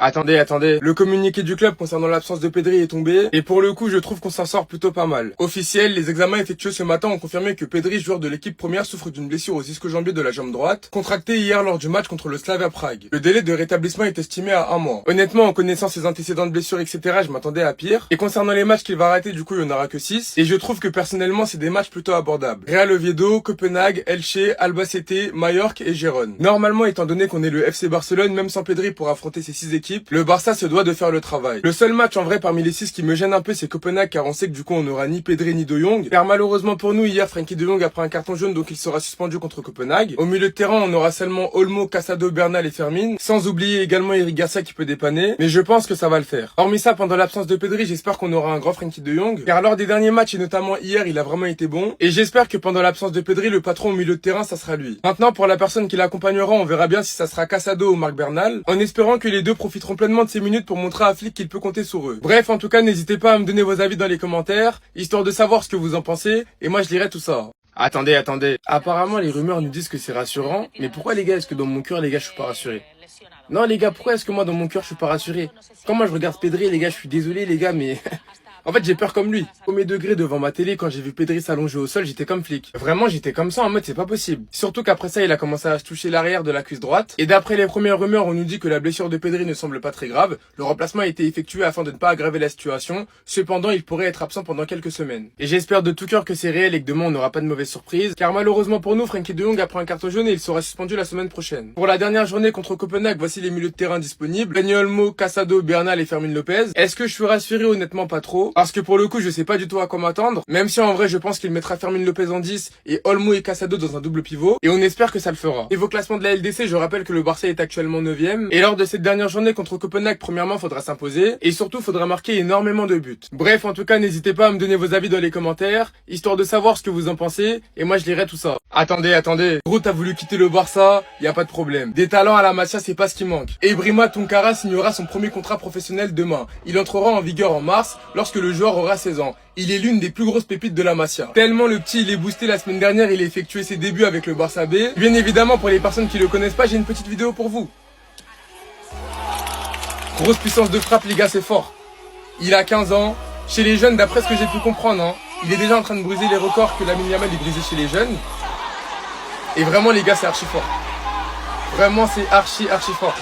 Attendez, le communiqué du club concernant l'absence de Pedri est tombé, et pour le coup je trouve qu'on s'en sort plutôt pas mal. Officiel, les examens effectués ce matin ont confirmé que Pedri, joueur de l'équipe première, souffre d'une blessure aux ischio-jambiers de la jambe droite, contractée hier lors du match contre le Slavia Prague. Le délai de rétablissement est estimé à 1 mois. Honnêtement, en connaissant ses antécédents de blessures, etc., je m'attendais à pire. Et concernant les matchs qu'il va rater, du coup il n'y en aura que 6, et je trouve que personnellement c'est des matchs plutôt abordables. Real Oviedo, Copenhague, Elche, Albacete, Majorque et Gérone. Normalement, étant donné qu'on est le FC Barcelone, même sans Pedri pour affronter ces 6 équipes, le Barça se doit de faire le travail. Le seul match en vrai parmi les 6 qui me gêne un peu, c'est Copenhague, car on sait que du coup on n'aura ni Pedri ni De Jong. Car malheureusement pour nous, hier Frenkie De Jong a pris un carton jaune, donc il sera suspendu contre Copenhague. Au milieu de terrain, on aura seulement Olmo, Casado, Bernal et Fermin, sans oublier également Eric Garcia qui peut dépanner, mais je pense que ça va le faire. Hormis ça, pendant l'absence de Pedri, j'espère qu'on aura un grand Frenkie De Jong, car lors des derniers matchs et notamment hier, il a vraiment été bon, et j'espère que pendant l'absence de Pedri, le patron au milieu de terrain, ça sera lui. Maintenant, pour la personne qui l'accompagnera, on verra bien si ça sera Casado ou Marc Bernal, en espérant que les deux profiteront pleinement de ces minutes pour montrer à Flick qu'il peut compter sur eux. Bref, en tout cas, n'hésitez pas à me donner vos avis dans les commentaires, histoire de savoir ce que vous en pensez, et moi je lirai tout ça. Attendez. Apparemment, les rumeurs nous disent que c'est rassurant, mais pourquoi les gars, est-ce que dans mon cœur, les gars, je suis pas rassuré? Non les gars, pourquoi est-ce que moi dans mon cœur je suis pas rassuré? Quand moi je regarde Pedri, les gars, je suis désolé les gars, mais en fait j'ai peur comme lui. Premier degré devant ma télé, quand j'ai vu Pedri s'allonger au sol, j'étais comme Flick. Vraiment, j'étais comme ça en mode c'est pas possible. Surtout qu'après ça, il a commencé à se toucher l'arrière de la cuisse droite. Et d'après les premières rumeurs, on nous dit que la blessure de Pedri ne semble pas très grave. Le remplacement a été effectué afin de ne pas aggraver la situation. Cependant, il pourrait être absent pendant quelques semaines. Et j'espère de tout cœur que c'est réel et que demain on n'aura pas de mauvaise surprise. Car malheureusement pour nous, Frenkie De Jong a pris un carton jaune et il sera suspendu la semaine prochaine. Pour la dernière journée contre Copenhague, voici les milieux de terrain disponibles. Dani Olmo, Casado, Bernal et Fermin Lopez. Est-ce que je suis rassuré? Honnêtement pas trop. Parce que pour le coup, je sais pas du tout à quoi m'attendre. Même si en vrai, je pense qu'il mettra Fermin Lopez en 10 et Olmo et Casado dans un double pivot. Et on espère que ça le fera. Et vos classements de la LDC, je rappelle que le Barça est actuellement 9ème. Et lors de cette dernière journée contre Copenhague, premièrement, faudra s'imposer. Et surtout, faudra marquer énormément de buts. Bref, en tout cas, n'hésitez pas à me donner vos avis dans les commentaires, histoire de savoir ce que vous en pensez. Et moi, je lirai tout ça. Attendez. Groot a voulu quitter le Barça, y a pas de problème. Des talents à la Masia, c'est pas ce qui manque. Et Brima Tunkara signera son premier contrat professionnel demain. Il entrera en vigueur en mars, lorsque le joueur aura 16 ans. Il est l'une des plus grosses pépites de la Masia. Tellement le petit il est boosté la semaine dernière, il a effectué ses débuts avec le Barça B. Bien évidemment, pour les personnes qui le connaissent pas, j'ai une petite vidéo pour vous. Grosse puissance de frappe, les gars, c'est fort. Il a 15 ans. Chez les jeunes, d'après ce que j'ai pu comprendre, hein, il est déjà en train de briser les records que Lamine Yamal est brisé chez les jeunes. Et vraiment, les gars, c'est archi fort. Vraiment, c'est archi fort.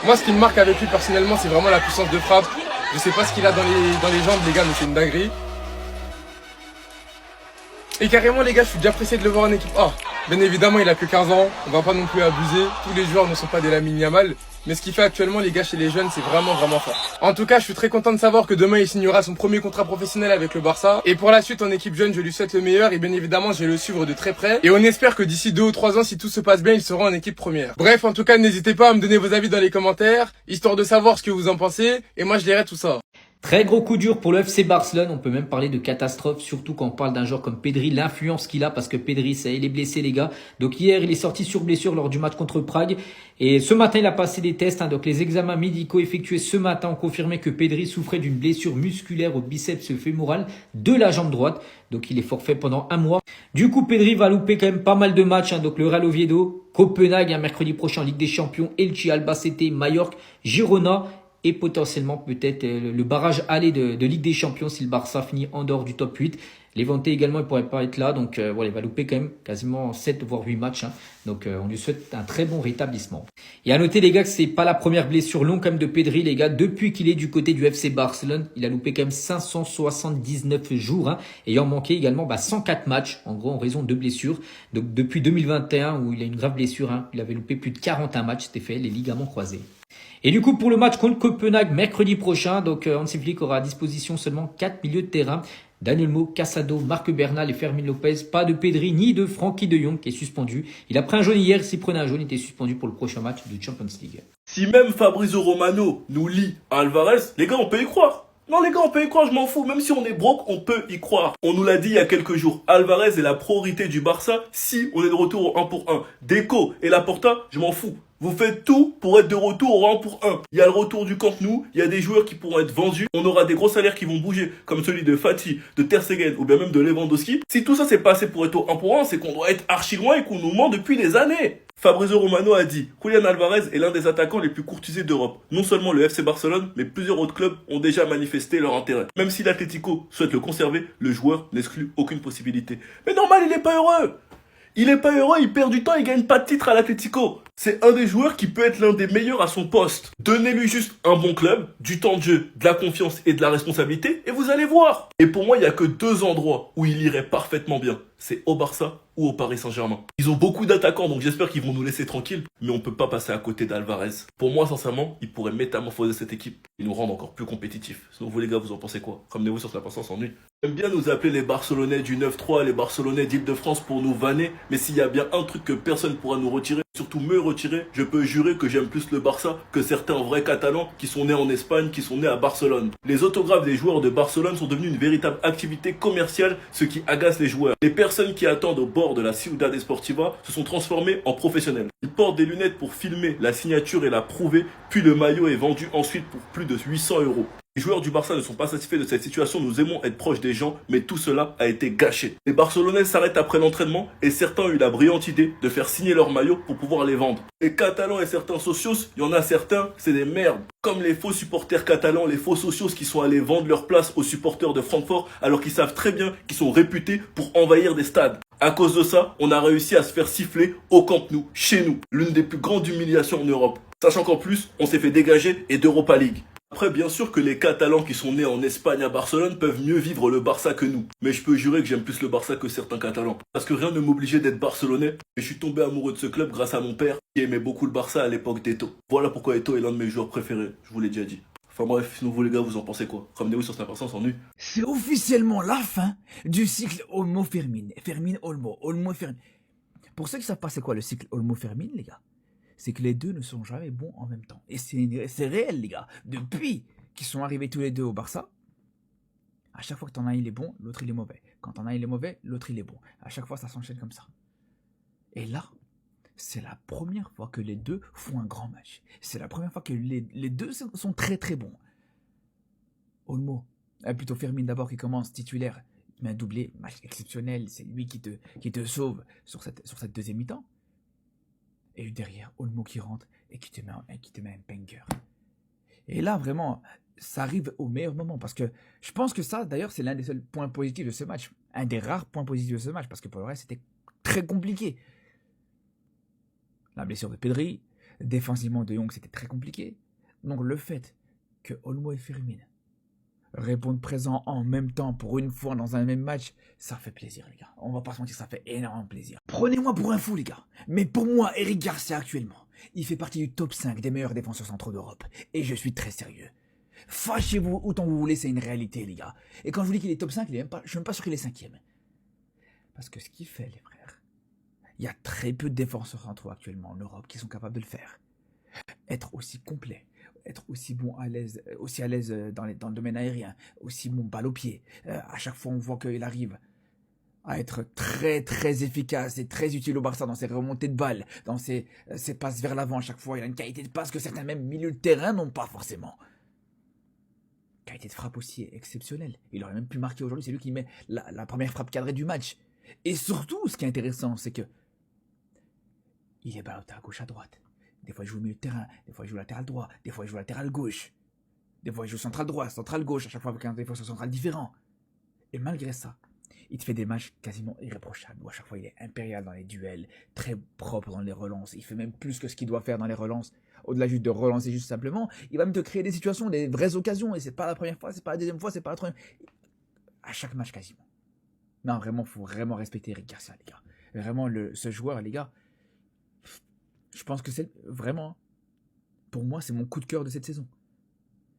Moi, ce qui me marque avec lui personnellement, c'est vraiment la puissance de frappe. Je sais pas ce qu'il a dans les jambes, les gars, mais c'est une dinguerie. Et carrément, les gars, je suis déjà pressé de le voir en équipe A. Bien évidemment, il a que 15 ans. On va pas non plus abuser. Tous les joueurs ne sont pas des Lamine Yamal. Mais ce qu'il fait actuellement, les gars, chez les jeunes, c'est vraiment fort. En tout cas, je suis très content de savoir que demain, il signera son premier contrat professionnel avec le Barça. Et pour la suite, en équipe jeune, je lui souhaite le meilleur. Et bien évidemment, je vais le suivre de très près. Et on espère que d'ici 2 ou 3 ans, si tout se passe bien, il sera en équipe première. Bref, en tout cas, n'hésitez pas à me donner vos avis dans les commentaires, histoire de savoir ce que vous en pensez. Et moi, je lirai tout ça. Très gros coup dur pour le FC Barcelone, on peut même parler de catastrophe, surtout quand on parle d'un joueur comme Pedri, l'influence qu'il a, parce que Pedri, ça, il est blessé les gars. Donc hier, il est sorti sur blessure lors du match contre Prague. Et ce matin, il a passé des tests. Donc les examens médicaux effectués ce matin ont confirmé que Pedri souffrait d'une blessure musculaire au biceps fémoral de la jambe droite. Donc il est forfait pendant 1 mois. Du coup, Pedri va louper quand même pas mal de matchs. Donc le Real Oviedo, Copenhague, mercredi prochain en Ligue des Champions, Elche, Albacete, Majorque, Girona. Et potentiellement peut-être le barrage aller de Ligue des Champions si le Barça finit en dehors du top 8. Levante également, il pourrait pas être là. Donc voilà, il va louper quand même quasiment 7 voire 8 matchs. Donc on lui souhaite un très bon rétablissement. Et à noter les gars que c'est pas la première blessure longue comme de Pedri les gars. Depuis qu'il est du côté du FC Barcelone, il a loupé quand même 579 jours. Ayant manqué également 104 matchs en gros en raison de blessures. Donc depuis 2021 où il a une grave blessure, il avait loupé plus de 41 matchs, c'était fait les ligaments croisés. Et du coup, pour le match contre Copenhague mercredi prochain, donc Hansi Flick aura à disposition seulement 4 milieux de terrain. Dani Olmo, Casado, Marc Bernal et Fermin Lopez. Pas de Pedri ni de Frenkie De Jong qui est suspendu. Il a pris un jaune hier, s'il prenait un jaune, il était suspendu pour le prochain match de Champions League. Si même Fabrizio Romano nous lie à Alvarez, les gars, on peut y croire. Non les gars, on peut y croire, je m'en fous. Même si on est broke, on peut y croire. On nous l'a dit il y a quelques jours. Alvarez est la priorité du Barça si on est de retour au 1 pour 1. Deco et Laporta, je m'en fous. Vous faites tout pour être de retour au rang pour 1. Il y a le retour du Camp Nou, il y a des joueurs qui pourront être vendus, on aura des gros salaires qui vont bouger, comme celui de Fati, de Ter Stegen ou bien même de Lewandowski. Si tout ça c'est pas assez pour être au 1 pour 1, c'est qu'on doit être archi loin et qu'on nous ment depuis des années. Fabrizio Romano a dit « Julián Alvarez est l'un des attaquants les plus courtisés d'Europe. Non seulement le FC Barcelone, mais plusieurs autres clubs ont déjà manifesté leur intérêt. Même si l'Atlético souhaite le conserver, le joueur n'exclut aucune possibilité. » Mais normal, il est pas heureux. Il est pas heureux, il perd du temps, il gagne pas de titre à l'Atlético. C'est un des joueurs qui peut être l'un des meilleurs à son poste. Donnez-lui juste un bon club, du temps de jeu, de la confiance et de la responsabilité, et vous allez voir. Et pour moi, il y a que 2 endroits où il irait parfaitement bien. C'est au Barça ou au Paris Saint-Germain. Ils ont beaucoup d'attaquants, donc j'espère qu'ils vont nous laisser tranquilles. Mais on peut pas passer à côté d'Alvarez. Pour moi, sincèrement, il pourrait métamorphoser cette équipe et nous rendre encore plus compétitifs. Sinon, vous les gars, vous en pensez quoi? Ramenez-vous sur la patience en nuit. J'aime bien nous appeler les Barcelonais du 9-3, les Barcelonais d'Île-de-France pour nous vanner. Mais s'il y a bien un truc que personne pourra nous retirer, surtout me retirer, je peux jurer que j'aime plus le Barça que certains vrais Catalans qui sont nés en Espagne, qui sont nés à Barcelone. Les autographes des joueurs de Barcelone sont devenus une véritable activité commerciale, ce qui agace les joueurs. Les personnes qui attendent au bord de la Ciudad Esportiva se sont transformées en professionnels. Ils portent des lunettes pour filmer la signature et la prouver, puis le maillot est vendu ensuite pour plus de 800 €. Les joueurs du Barça ne sont pas satisfaits de cette situation, nous aimons être proches des gens, mais tout cela a été gâché. Les Barcelonais s'arrêtent après l'entraînement et certains ont eu la brillante idée de faire signer leurs maillots pour pouvoir les vendre. Les Catalans et certains socios, il y en a certains, c'est des merdes. Comme les faux supporters catalans, les faux socios qui sont allés vendre leur place aux supporters de Francfort alors qu'ils savent très bien qu'ils sont réputés pour envahir des stades. À cause de ça, on a réussi à se faire siffler au Camp Nou, chez nous, l'une des plus grandes humiliations en Europe. Sachant qu'en plus, on s'est fait dégager et d'Europa League. Après, bien sûr que les Catalans qui sont nés en Espagne à Barcelone peuvent mieux vivre le Barça que nous. Mais je peux jurer que j'aime plus le Barça que certains Catalans. Parce que rien ne m'obligeait d'être barcelonais. Et je suis tombé amoureux de ce club grâce à mon père, qui aimait beaucoup le Barça à l'époque d'Eto. Voilà pourquoi Eto est l'un de mes joueurs préférés, je vous l'ai déjà dit. Enfin bref, sinon vous les gars, vous en pensez quoi? Ramenez-vous sur Snap en nu. C'est officiellement la fin du cycle Olmo-Fermin. Fermin-Olmo, Olmo-Fermin. Pour ceux qui savent pas c'est quoi le cycle Olmo-Fermin, les gars, c'est que les deux ne sont jamais bons en même temps. Et c'est réel, les gars. Depuis qu'ils sont arrivés tous les deux au Barça, à chaque fois que t'en as un, il est bon, l'autre il est mauvais. Quand t'en as un, il est mauvais, l'autre il est bon. À chaque fois, ça s'enchaîne comme ça. Et là, c'est la première fois que les deux font un grand match. C'est la première fois que les deux sont très très bons. Olmo, plutôt Fermin d'abord qui commence titulaire, il met un doublé, match exceptionnel, c'est lui qui te sauve sur cette deuxième mi-temps. Et derrière, Olmo qui rentre et qui te met un banger. Et là, vraiment, ça arrive au meilleur moment. Parce que je pense que ça, d'ailleurs, c'est l'un des seuls points positifs de ce match. Un des rares points positifs de ce match. Parce que pour le reste, c'était très compliqué. La blessure de Pedri, défensivement de Jong, c'était très compliqué. Donc le fait que Olmo et Fermin répondent présents en même temps pour une fois dans un même match, ça fait plaisir les gars. On va pas se mentir, ça fait énormément plaisir. Prenez-moi pour un fou les gars. Mais pour moi, Eric Garcia actuellement, il fait partie du top 5 des meilleurs défenseurs centraux d'Europe. Et je suis très sérieux. Fâchez-vous autant vous voulez, c'est une réalité les gars. Et quand je vous dis qu'il est top 5, je suis même pas sûr qu'il est 5e. Parce que ce qu'il fait les frères, il y a très peu de défenseurs centraux actuellement en Europe qui sont capables de le faire. Être aussi complet, être aussi bon aussi à l'aise dans le domaine aérien, aussi bon balle au pied. À chaque fois, on voit qu'il arrive à être très très efficace et très utile au Barça dans ses remontées de balles, dans ses passes vers l'avant. À chaque fois, il a une qualité de passe que certains même milieux de terrain n'ont pas forcément. Qualité de frappe aussi exceptionnelle. Il aurait même pu marquer aujourd'hui. C'est lui qui met la première frappe cadrée du match. Et surtout, ce qui est intéressant, c'est que il est ballotté à gauche, à droite. Des fois, il joue au milieu de terrain. Des fois, il joue latéral droit. Des fois, il joue latéral gauche. Des fois, il joue central droit, central gauche. À chaque fois, avec un défenseur central différent. Et malgré ça, il te fait des matchs quasiment irréprochables. Où à chaque fois, il est impérial dans les duels. Très propre dans les relances. Il fait même plus que ce qu'il doit faire dans les relances. Au-delà juste de relancer juste simplement, il va même te créer des situations, des vraies occasions. Et c'est pas la première fois, c'est pas la deuxième fois, c'est pas la troisième. À chaque match quasiment. Non, vraiment, faut vraiment respecter Eric Garcia, les gars. Vraiment, ce joueur, les gars, je pense que c'est vraiment, pour moi, c'est mon coup de cœur de cette saison.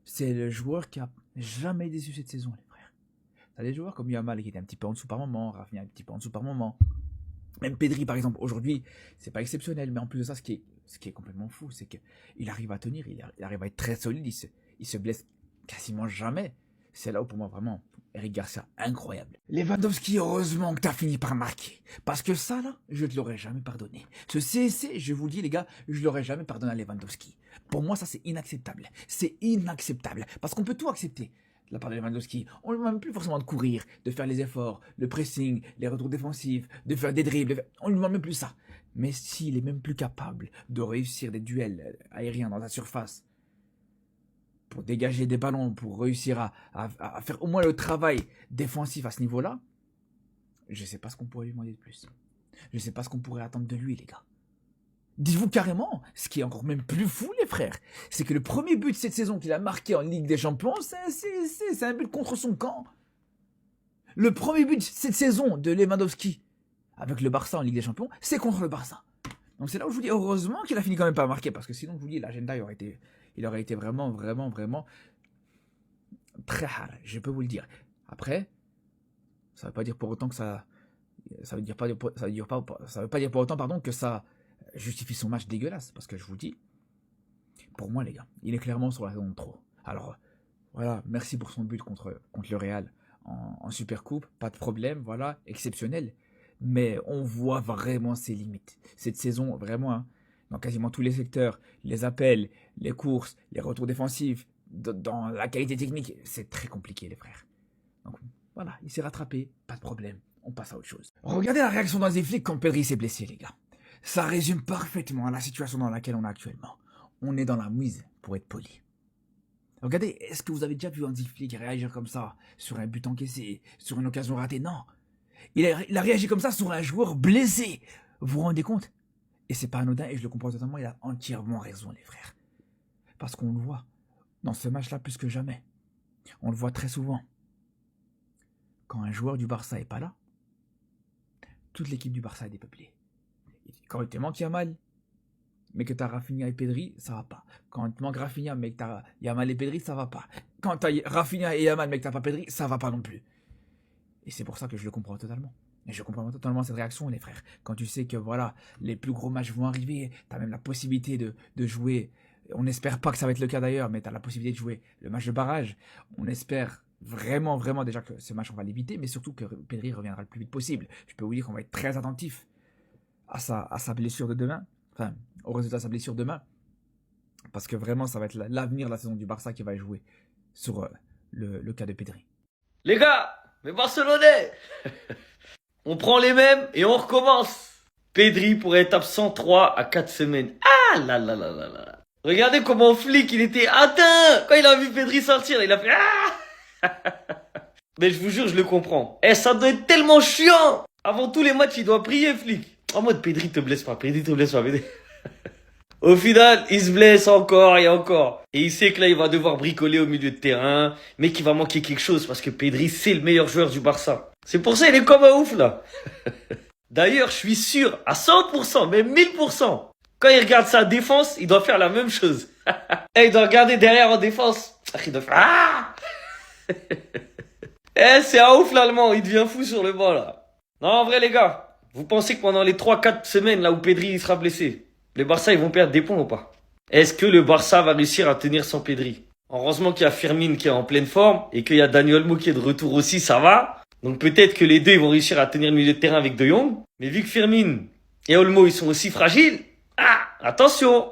C'est le joueur qui a jamais déçu cette saison, les frères. T'as des joueurs comme Yamal qui était un petit peu en dessous par moment, Rafinha un petit peu en dessous par moment. Même Pedri, par exemple, aujourd'hui, c'est pas exceptionnel, mais en plus de ça, ce qui est complètement fou, c'est qu'il arrive à tenir, il arrive à être très solide, il se blesse quasiment jamais. C'est là où, pour moi, vraiment, Eric Garcia, incroyable. Lewandowski, heureusement que t'as fini par marquer. Parce que ça, là, je te l'aurais jamais pardonné. Ce CSC, je vous le dis, les gars, je l'aurais jamais pardonné à Lewandowski. Pour moi, ça, c'est inacceptable. C'est inacceptable. Parce qu'on peut tout accepter de la part de Lewandowski. On ne lui demande plus forcément de courir, de faire les efforts, le pressing, les retours défensifs, de faire des dribbles. On ne lui demande même plus ça. Mais s'il est même plus capable de réussir des duels aériens dans la surface, pour dégager des ballons, pour réussir à faire au moins le travail défensif à ce niveau-là, je ne sais pas ce qu'on pourrait lui demander de plus. Je ne sais pas ce qu'on pourrait attendre de lui, les gars. Dites-vous carrément, ce qui est encore même plus fou, les frères, c'est que le premier but de cette saison qu'il a marqué en Ligue des Champions, c'est un but contre son camp. Le premier but de cette saison de Lewandowski avec le Barça en Ligue des Champions, c'est contre le Barça. Donc c'est là où je vous dis, heureusement qu'il a fini quand même par marquer, parce que sinon, je vous dis, l'agenda il aurait été vraiment très hard, je peux vous le dire. Après, ça veut pas dire pour autant que ça veut pas dire pour autant, pardon, que ça justifie son match dégueulasse, parce que je vous dis, pour moi, les gars, il est clairement sur la zone de trop. Alors, voilà, merci pour son but contre le Real en Supercoupe, pas de problème, voilà, exceptionnel. Mais on voit vraiment ses limites. Cette saison, vraiment, hein, dans quasiment tous les secteurs, les appels, les courses, les retours défensifs, dans la qualité technique, c'est très compliqué, les frères. Donc voilà, il s'est rattrapé, pas de problème, on passe à autre chose. Regardez la réaction d'Hansi Flick quand Pedri s'est blessé, les gars. Ça résume parfaitement la situation dans laquelle on est actuellement. On est dans la mouise, pour être poli. Regardez, est-ce que vous avez déjà vu Hansi Flick réagir comme ça sur un but encaissé, sur une occasion ratée? Non. Il a réagi comme ça sur un joueur blessé. Vous vous rendez compte? Et c'est pas anodin et je le comprends totalement, il a entièrement raison, les frères. Parce qu'on le voit dans ce match-là plus que jamais. On le voit très souvent. Quand un joueur du Barça est pas là, toute l'équipe du Barça est dépeuplée. Quand il te manque Yamal, mais que t'as Rafinha et Pedri, ça va pas. Quand il te manque Rafinha, mais que t'as Yamal et Pedri, ça va pas. Quand t'as Rafinha et Yamal, mais que t'as pas Pedri, ça va pas non plus. Et c'est pour ça que je le comprends totalement. Et je comprends totalement cette réaction, les frères. Quand tu sais que voilà, les plus gros matchs vont arriver, tu as même la possibilité de jouer. On n'espère pas que ça va être le cas d'ailleurs, mais tu as la possibilité de jouer le match de barrage. On espère vraiment déjà que ce match, on va l'éviter, mais surtout que Pedri reviendra le plus vite possible. Je peux vous dire qu'on va être très attentif à sa blessure de demain. Enfin, au résultat de sa blessure demain. Parce que vraiment, ça va être l'avenir de la saison du Barça qui va jouer sur le cas de Pedri. Les gars, mais Barcelonais, on prend les mêmes et on recommence. Pedri pourrait être absent 3 à 4 semaines. Ah là là là là là. Regardez comment Flick, il était atteint. Quand il a vu Pedri sortir, il a fait ah. Mais je vous jure, je le comprends. Ça doit être tellement chiant. Avant tous les matchs, il doit prier, Flick. En mode, Pedri te blesse pas, Pedri te blesse pas, Pedri. Au final, il se blesse encore et encore. Et il sait que là, il va devoir bricoler au milieu de terrain, mais qu'il va manquer quelque chose parce que Pedri, c'est le meilleur joueur du Barça. C'est pour ça qu'il est comme un ouf, là. D'ailleurs, je suis sûr, à 100%, même 1000%, quand il regarde sa défense, il doit faire la même chose. Et il doit regarder derrière en défense. Il doit faire ah. C'est un ouf, l'Allemand. Il devient fou sur le banc, là. Non, en vrai, les gars, vous pensez que pendant les 3-4 semaines, là où Pedri il sera blessé, les Barça, ils vont perdre des points ou pas? Est-ce que le Barça va réussir à tenir sans Pedri? Heureusement qu'il y a Firmine qui est en pleine forme et qu'il y a Dani Olmo qui est de retour aussi, ça va. Donc peut-être que les deux ils vont réussir à tenir le milieu de terrain avec De Jong. Mais vu que Firmine et Olmo ils sont aussi fragiles, attention.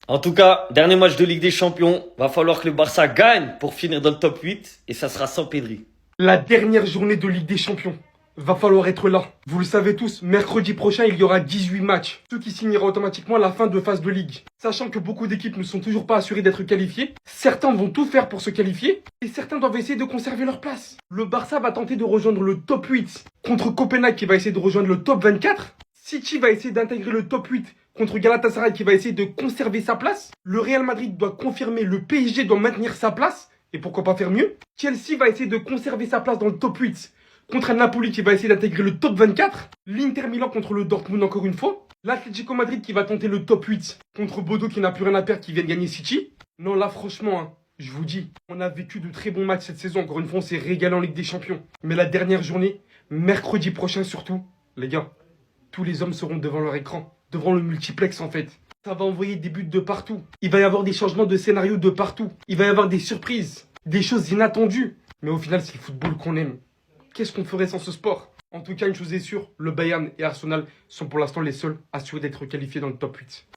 En tout cas, dernier match de Ligue des Champions, va falloir que le Barça gagne pour finir dans le top 8 et ça sera sans Pedri. La dernière journée de Ligue des Champions. Va falloir être là. Vous le savez tous, mercredi prochain, il y aura 18 matchs. Ce qui signera automatiquement la fin de phase de Ligue. Sachant que beaucoup d'équipes ne sont toujours pas assurées d'être qualifiées, certains vont tout faire pour se qualifier, et certains doivent essayer de conserver leur place. Le Barça va tenter de rejoindre le top 8 contre Copenhague qui va essayer de rejoindre le top 24. City va essayer d'intégrer le top 8 contre Galatasaray qui va essayer de conserver sa place. Le Real Madrid doit confirmer, le PSG doit maintenir sa place, et pourquoi pas faire mieux. Chelsea va essayer de conserver sa place dans le top 8. Contre un Napoli qui va essayer d'intégrer le top 24. L'Inter Milan contre le Dortmund encore une fois. L'Atlético Madrid qui va tenter le top 8 contre Bodo qui n'a plus rien à perdre qui vient de gagner City. Non là franchement, hein, je vous dis, on a vécu de très bons matchs cette saison. Encore une fois on s'est régalé en Ligue des Champions. Mais la dernière journée, mercredi prochain surtout, les gars, tous les hommes seront devant leur écran. Devant le multiplex en fait. Ça va envoyer des buts de partout. Il va y avoir des changements de scénario de partout. Il va y avoir des surprises. Des choses inattendues. Mais au final, c'est le football qu'on aime. Qu'est-ce qu'on ferait sans ce sport? En tout cas, une chose est sûre, le Bayern et Arsenal sont pour l'instant les seuls assurés d'être qualifiés dans le top 8.